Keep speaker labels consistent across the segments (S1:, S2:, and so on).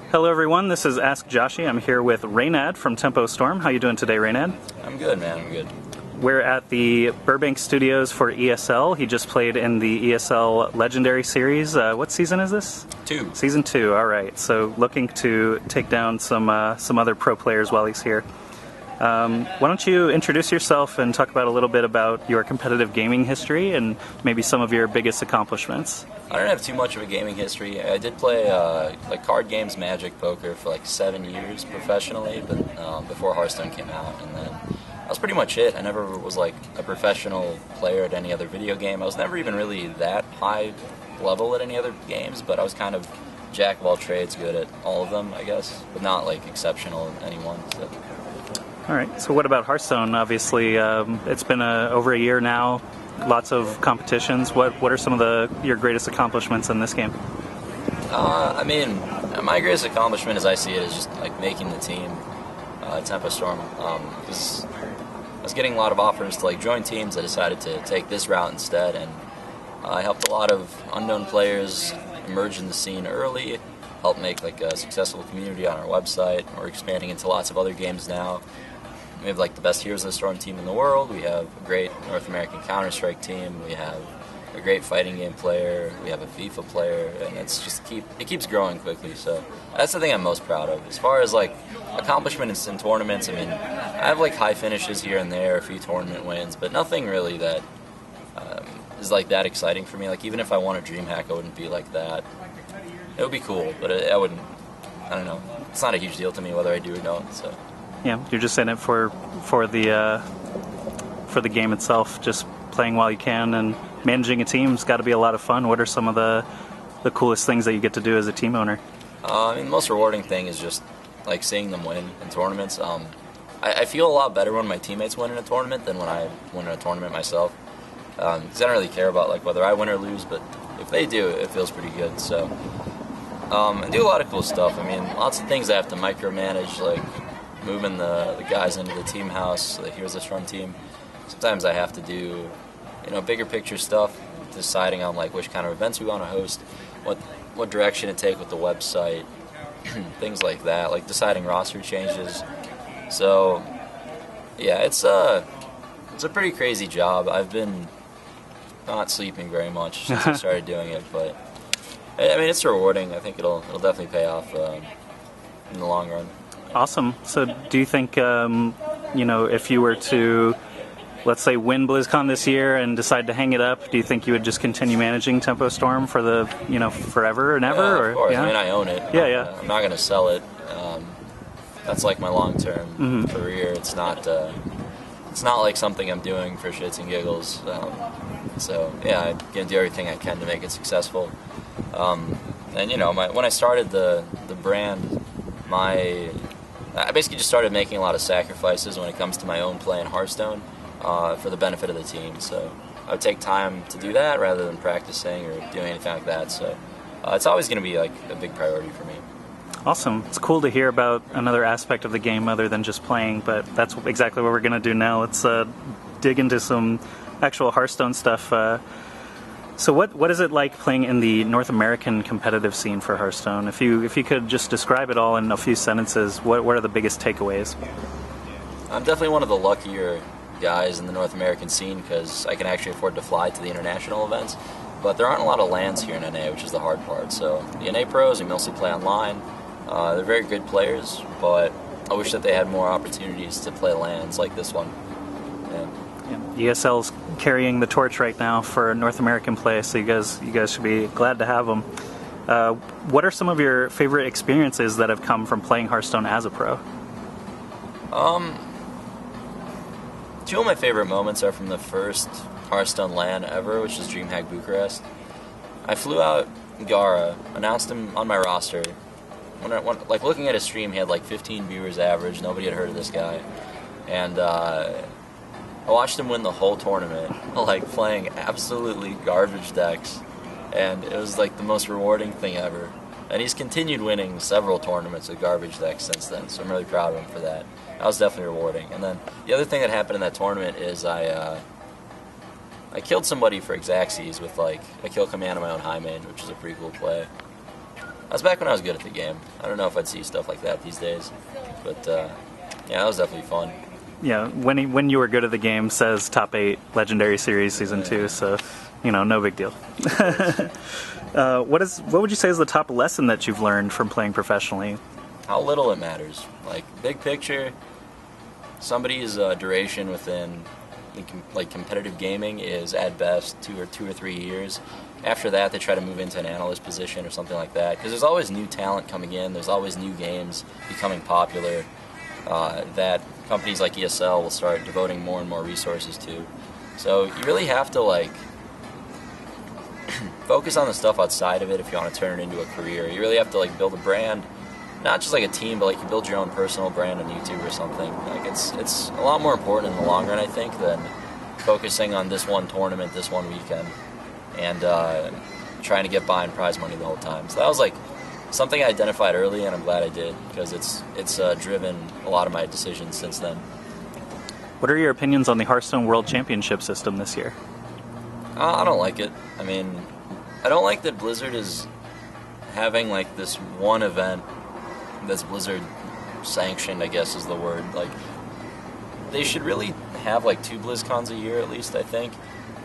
S1: Hello everyone, this is AskJoshy. I'm here with Reynad from Tempo Storm. How you doing today, Reynad?
S2: I'm good, man. I'm good.
S1: We're at the Burbank Studios for ESL. He just played in the ESL Legendary Series. What season is this?
S2: 2.
S1: Season 2, alright. So looking to take down some other pro players while he's here. Why don't you introduce yourself and talk about a little bit about your competitive gaming history and maybe some of your biggest accomplishments?
S2: I don't have too much of a gaming history. I did play like card games, Magic, poker for like 7 years professionally, but before Hearthstone came out, and then that was pretty much it. I never was like a professional player at any other video game. I was never even really that high level at any other games, but I was kind of jack of all trades, good at all of them, I guess, but not like exceptional in any one. So.
S1: All right. So what about Hearthstone? Obviously, it's been over a year now. Lots of competitions. What are some of your greatest accomplishments in this game?
S2: I mean, my greatest accomplishment, as I see it, is just like making the team Tempo Storm. Because I was getting a lot of offers to like join teams. I decided to take this route instead, and I helped a lot of unknown players emerge in the scene early. Helped make like a successful community on our website. We're expanding into lots of other games now. We have like the best Heroes of the Storm team in the world. We have a great North American Counter-Strike team. We have a great fighting game player. We have a FIFA player, and it's just it keeps growing quickly. So that's the thing I'm most proud of. As far as like accomplishments in tournaments, I mean, I have like high finishes here and there, a few tournament wins, but nothing really that is like that exciting for me. Like even if I won a DreamHack, I wouldn't be like that. It would be cool, but I wouldn't. I don't know. It's not a huge deal to me whether I do or don't. So.
S1: Yeah, you're just in it for the game itself, just playing while you can, and managing a team's got to be a lot of fun. What are some of the coolest things that you get to do as a team owner?
S2: I mean, the most rewarding thing is just like seeing them win in tournaments. I feel a lot better when my teammates win in a tournament than when I win in a tournament myself. Because I don't really care about like whether I win or lose, but if they do, it feels pretty good. So I do a lot of cool stuff. I mean, lots of things I have to micromanage, like moving the guys into the team house, the Heroes of the Storm team. Sometimes I have to do, bigger picture stuff, deciding on like which kind of events we want to host, what direction to take with the website, things like that, like deciding roster changes. So, yeah, it's a pretty crazy job. I've been not sleeping very much since I started doing it, but I mean, it's rewarding. I think it'll definitely pay off in the long run.
S1: Awesome. So do you think, if you were to, let's say, win BlizzCon this year and decide to hang it up, do you think you would just continue managing Tempo Storm for the, forever and ever?
S2: Yeah, of course.
S1: Yeah?
S2: I mean, I own it.
S1: Yeah.
S2: I'm not going to sell it. That's like my long-term career. It's not like something I'm doing for shits and giggles. So, yeah, I'm going to do everything I can to make it successful. And, when I started the brand, I basically just started making a lot of sacrifices when it comes to my own play in Hearthstone for the benefit of the team. So I would take time to do that rather than practicing or doing anything like that. So it's always going to be like a big priority for me.
S1: Awesome. It's cool to hear about another aspect of the game other than just playing, but that's exactly what we're going to do now. Let's dig into some actual Hearthstone stuff. So what is it like playing in the North American competitive scene for Hearthstone? If you could just describe it all in a few sentences, what are the biggest takeaways?
S2: I'm definitely one of the luckier guys in the North American scene because I can actually afford to fly to the international events, but there aren't a lot of LANs here in NA, which is the hard part. So the NA pros, we mostly play online. They're very good players, but I wish that they had more opportunities to play LANs like this one. Yeah.
S1: ESL's carrying the torch right now for North American play, so you guys should be glad to have them. What are some of your favorite experiences that have come from playing Hearthstone as a pro?
S2: Two of my favorite moments are from the first Hearthstone LAN ever, which is DreamHack Bucharest. I flew out Gara, announced him on my roster. Like looking at his stream, he had like 15 viewers average. Nobody had heard of this guy, and I watched him win the whole tournament, like playing absolutely garbage decks, and it was like the most rewarding thing ever. And he's continued winning several tournaments with garbage decks since then, so I'm really proud of him for that. That was definitely rewarding. And then the other thing that happened in that tournament is I killed somebody for Xaxes with like a kill command on my own high main, which is a pretty cool play. That's back when I was good at the game. I don't know if I'd see stuff like that these days, but yeah, that was definitely fun.
S1: Yeah, when you were good at the game says top 8 Legendary Series Season 2, so, no big deal. What would you say is the top lesson that you've learned from playing professionally?
S2: How little it matters. Like, big picture, somebody's duration within competitive gaming is at best 2 or 3 years. After that, they try to move into an analyst position or something like that, because there's always new talent coming in, there's always new games becoming popular that companies like ESL will start devoting more and more resources to. So you really have to focus on the stuff outside of it if you want to turn it into a career. You really have to build a brand, not just like a team, but you build your own personal brand on YouTube or something. It's a lot more important in the long run, I think, than focusing on this one tournament, this one weekend, and trying to get by in prize money the whole time. So that was something I identified early, and I'm glad I did, because it's driven a lot of my decisions since then.
S1: What are your opinions on the Hearthstone World Championship system this year?
S2: I don't like it. I mean, I don't like that Blizzard is having this one event that's Blizzard sanctioned, I guess is the word. They should really have 2 BlizzCons a year at least, I think.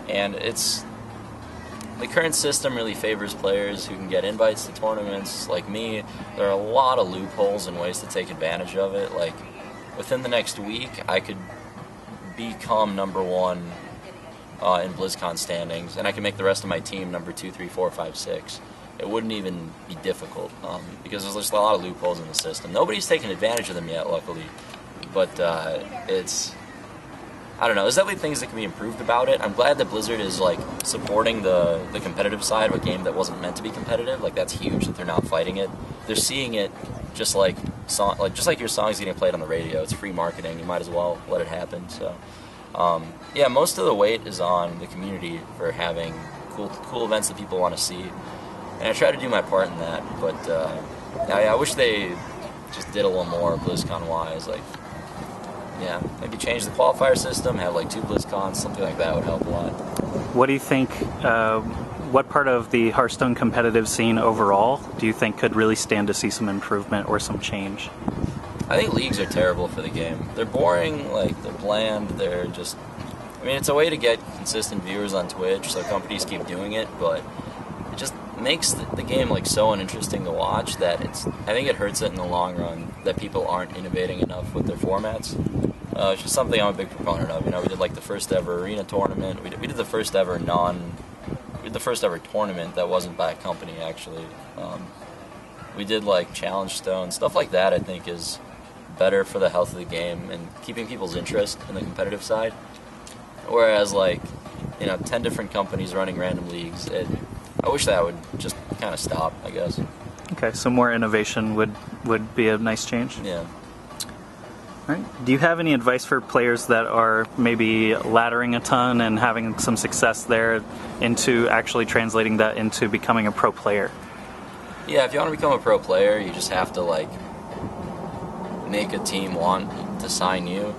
S2: And the current system really favors players who can get invites to tournaments like me. There are a lot of loopholes and ways to take advantage of it. Within the next week, I could become #1 in BlizzCon standings, and I can make the rest of my team number 2, 3, 4, 5, 6. It wouldn't even be difficult because there's just a lot of loopholes in the system. Nobody's taken advantage of them yet, luckily, but I don't know. There's definitely things that can be improved about it. I'm glad that Blizzard is supporting the competitive side of a game that wasn't meant to be competitive. That's huge that they're not fighting it. They're seeing it just like your song's getting played on the radio. It's free marketing. You might as well let it happen. So yeah, most of the weight is on the community for having cool events that people want to see, and I try to do my part in that. But I wish they just did a little more BlizzCon wise. Yeah, maybe change the qualifier system, have 2 BlizzCons, something like that would help a lot.
S1: What do you think, what part of the Hearthstone competitive scene overall do you think could really stand to see some improvement or some change?
S2: I think leagues are terrible for the game. They're boring, they're bland, they're just... I mean, it's a way to get consistent viewers on Twitch, so companies keep doing it, but it just makes the game so uninteresting to watch that I think it hurts it in the long run that people aren't innovating enough with their formats. It's just something I'm a big proponent of. We did the first ever arena tournament. We did the first ever tournament that wasn't by a company actually. We did Challenge Stone, stuff like that. I think is better for the health of the game and keeping people's interest in the competitive side. Whereas 10 different companies running random leagues, I wish that would just kind of stop, I guess.
S1: Okay, so more innovation would be a nice change?
S2: Yeah.
S1: All right. Do you have any advice for players that are maybe laddering a ton and having some success there into actually translating that into becoming a pro player?
S2: Yeah, if you want to become a pro player, you just have to make a team want to sign you.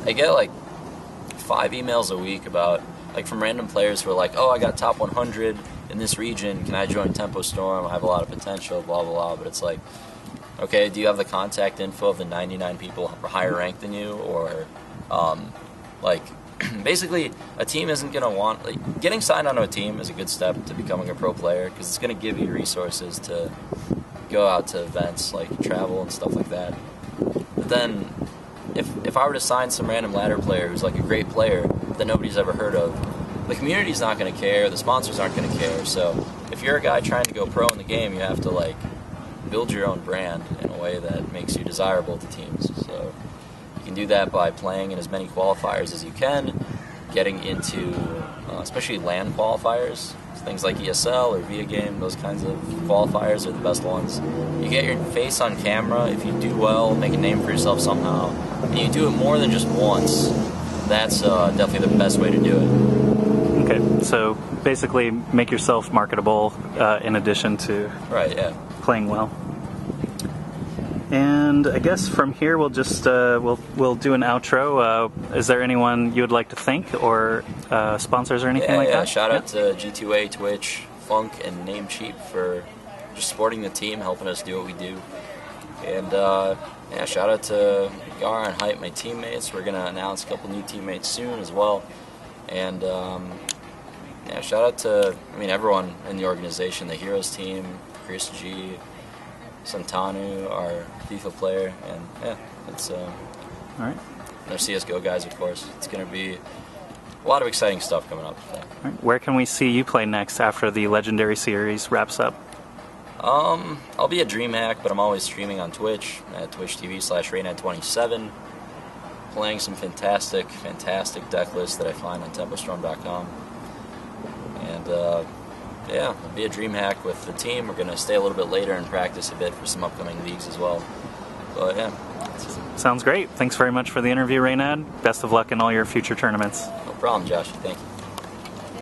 S2: I get 5 emails a week about from random players who are oh, I got top 100 in this region, can I join Tempo Storm? I have a lot of potential, blah blah blah. But it's okay, do you have the contact info of the 99 people higher ranked than you? Or, basically, a team isn't going to want... getting signed onto a team is a good step to becoming a pro player, because it's going to give you resources to go out to events, travel and stuff like that. But then, if I were to sign some random ladder player who's a great player that nobody's ever heard of, the community's not going to care, the sponsors aren't going to care. So, if you're a guy trying to go pro in the game, you have to, build your own brand in a way that makes you desirable to teams. So you can do that by playing in as many qualifiers as you can, getting into especially LAN qualifiers, things like ESL or Via Game. Those kinds of qualifiers are the best ones. You get your face on camera. If you do well, make a name for yourself somehow, and you do it more than just once, that's definitely the best way to do it.
S1: Okay, so basically make yourself marketable in addition to playing well. And I guess from here we'll just we'll do an outro. Is there anyone you would like to thank, or sponsors or anything like that?
S2: Shout out to G2A, Twitch, Funk, and Namecheap for just supporting the team, helping us do what we do. And yeah, shout out to Gar and Hype, my teammates. We're gonna announce a couple new teammates soon as well. And yeah, shout out to everyone in the organization, the Heroes team, Chris G, Santanu, our FIFA player, and yeah, it's
S1: all right.
S2: Our CS:GO guys, of course. It's gonna be a lot of exciting stuff coming up.
S1: All right. Where can we see you play next after the Legendary Series wraps up?
S2: I'll be at DreamHack, but I'm always streaming on Twitch at twitch.tv/Reynad27, playing some fantastic deck lists that I find on TempoStorm.com. And yeah, I'll be at DreamHack with the team. We're gonna stay a little bit later and practice a bit for some upcoming leagues as well. But yeah.
S1: Sounds great. Thanks very much for the interview, Reynad. Best of luck in all your future tournaments.
S2: No problem, Josh. Thank you.